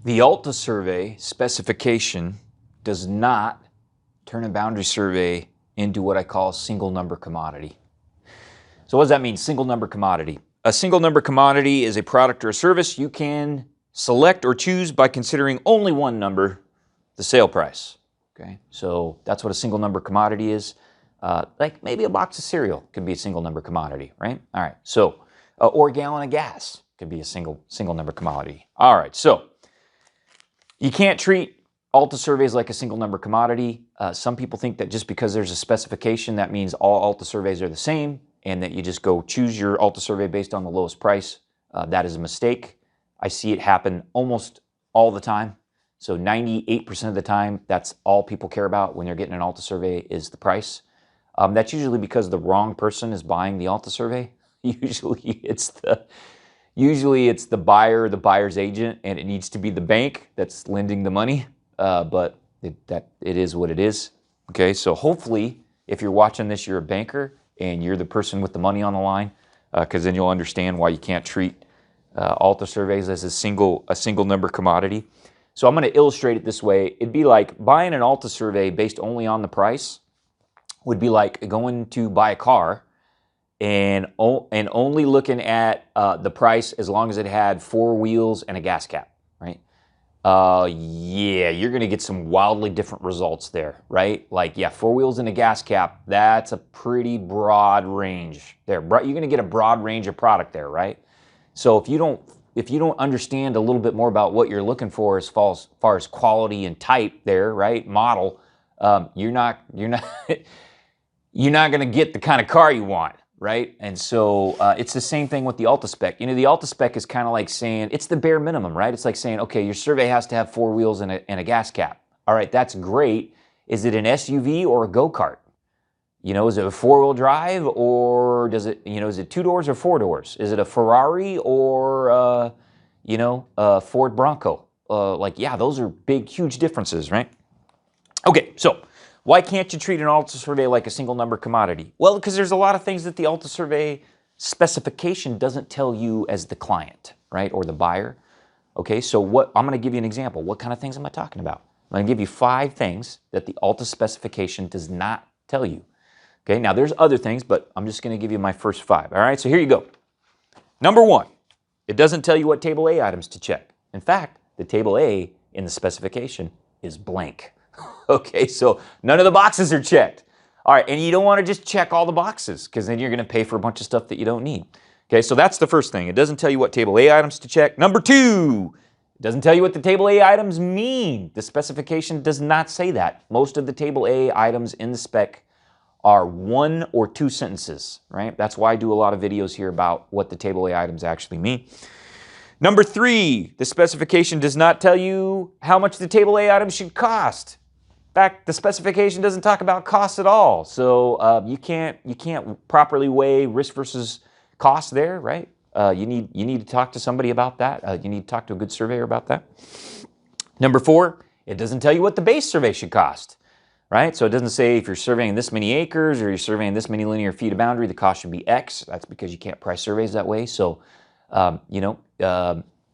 The ALTA survey specification does not turn a boundary survey into what I call a single number commodity. So what does that mean, single number commodity? A single number commodity is a product or a service you can select or choose by considering only one number, the sale price. Okay, so that's what a single number commodity is. Like maybe a box of cereal could be a single number commodity, right? All right, so or a gallon of gas could be a single number commodity. All right, so you can't treat ALTA surveys like a single number commodity. Some people think that just because there's a specification, that means all ALTA surveys are the same and that you just go choose your ALTA survey based on the lowest price. That is a mistake. I see it happen almost all the time. So 98% of the time, that's all people care about when they're getting an ALTA survey is the price. That's usually because the wrong person is buying the ALTA survey. Usually it's the buyer, the buyer's agent, and it needs to be the bank that's lending the money. But it is what it is. Okay, so hopefully, if you're watching this, you're a banker and you're the person with the money on the line, because then you'll understand why you can't treat ALTA surveys as a single number commodity. So I'm going to illustrate it this way. It'd be like buying an ALTA survey based only on the price would be like going to buy a car and only looking at the price as long as it had 4 wheels and a gas cap, right? Yeah, you're going to get some wildly different results there, right? Like, yeah, 4 wheels and a gas cap, that's a pretty broad range there. You're going to get a broad range of product there, right? So if you don't understand a little bit more about what you're looking for as far as quality and type there, right? Model, you're not going to get the kind of car you want, right? And so it's the same thing with the ALTA spec. You know, the ALTA spec is kind of like saying, it's the bare minimum, right? It's like saying, okay, your survey has to have 4 wheels and a gas cap. All right, that's great. Is it an SUV or a go-kart? You know, is it a 4-wheel drive or is it 2 doors or 4 doors? Is it a Ferrari or, a Ford Bronco? Yeah, those are big, huge differences, right? Okay, so why can't you treat an ALTA survey like a single number commodity? Well, because there's a lot of things that the ALTA survey specification doesn't tell you as the client, right, or the buyer. Okay, so I'm going to give you an example. What kind of things am I talking about? I'm going to give you 5 things that the ALTA specification does not tell you. Okay, now there's other things, but I'm just going to give you my first 5. All right, so here you go. Number 1, it doesn't tell you what Table A items to check. In fact, the Table A in the specification is blank. Okay, so none of the boxes are checked. All right, and you don't want to just check all the boxes because then you're going to pay for a bunch of stuff that you don't need. Okay, so that's the first thing. It doesn't tell you what Table A items to check. Number 2, it doesn't tell you what the Table A items mean. The specification does not say that. Most of the Table A items in the spec are 1 or 2 sentences, right? That's why I do a lot of videos here about what the Table A items actually mean. Number 3, the specification does not tell you how much the Table A items should cost. In fact, the specification doesn't talk about costs at all. So you can't properly weigh risk versus cost there, right? You need to talk to somebody about that. You need to talk to a good surveyor about that. Number 4, it doesn't tell you what the base survey should cost. Right? So it doesn't say if you're surveying this many acres or you're surveying this many linear feet of boundary, the cost should be X. That's because you can't price surveys that way. So,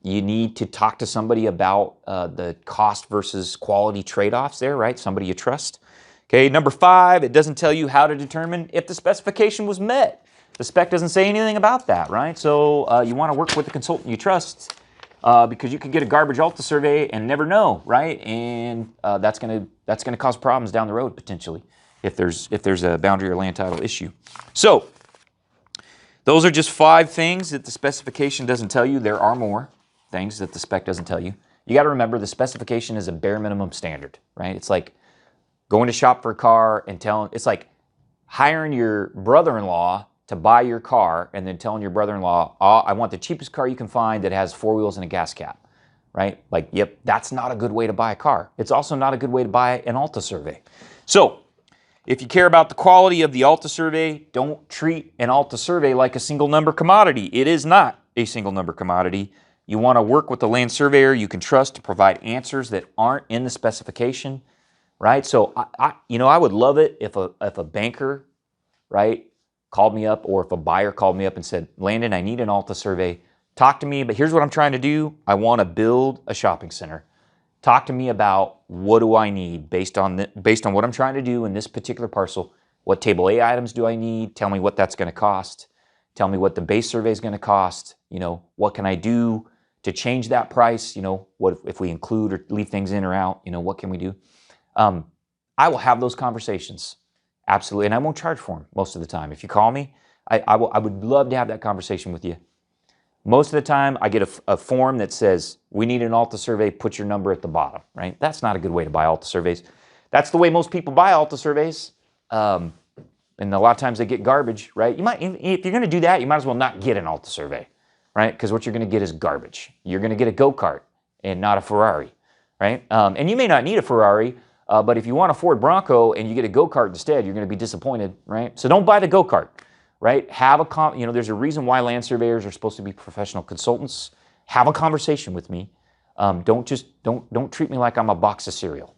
you need to talk to somebody about the cost versus quality trade-offs there, right? Somebody you trust. Okay, number 5, it doesn't tell you how to determine if the specification was met. The spec doesn't say anything about that, right? So you want to work with a consultant you trust because you could get a garbage ALTA survey and never know, right? And that's gonna cause problems down the road potentially if there's a boundary or land title issue. So those are just 5 things that the specification doesn't tell you. There are more things that the spec doesn't tell you. You got to remember the specification is a bare minimum standard, right? It's like going to shop for a car and it's like hiring your brother-in-law to buy your car and then telling your brother-in-law, oh, I want the cheapest car you can find that has 4 wheels and a gas cap, right? Like, yep, that's not a good way to buy a car. It's also not a good way to buy an ALTA survey. So if you care about the quality of the ALTA survey, don't treat an ALTA survey like a single number commodity. It is not a single number commodity. You want to work with the land surveyor you can trust to provide answers that aren't in the specification, right? So I would love it if a banker, right, called me up, or if a buyer called me up and said, Landon, I need an ALTA survey. Talk to me, but here's what I'm trying to do. I want to build a shopping center. Talk to me about what do I need based on what I'm trying to do in this particular parcel. What table A items do I need? Tell me what that's going to cost. Tell me what the base survey is going to cost. You know, what can I do to change that price? You know, what if we include or leave things in or out? You know, what can we do? I will have those conversations, absolutely, and I won't charge for them most of the time. If you call me, I would love to have that conversation with you. Most of the time, I get a form that says, we need an ALTA survey, put your number at the bottom, right? That's not a good way to buy ALTA surveys. That's the way most people buy ALTA surveys. And a lot of times they get garbage, right? If you're going to do that, you might as well not get an ALTA survey, right? Because what you're going to get is garbage. You're going to get a go-kart and not a Ferrari, right? And you may not need a Ferrari, but if you want a Ford Bronco and you get a go-kart instead, you're going to be disappointed, right? So don't buy the go-kart. Right? There's a reason why land surveyors are supposed to be professional consultants. Have a conversation with me. Don't treat me like I'm a box of cereal.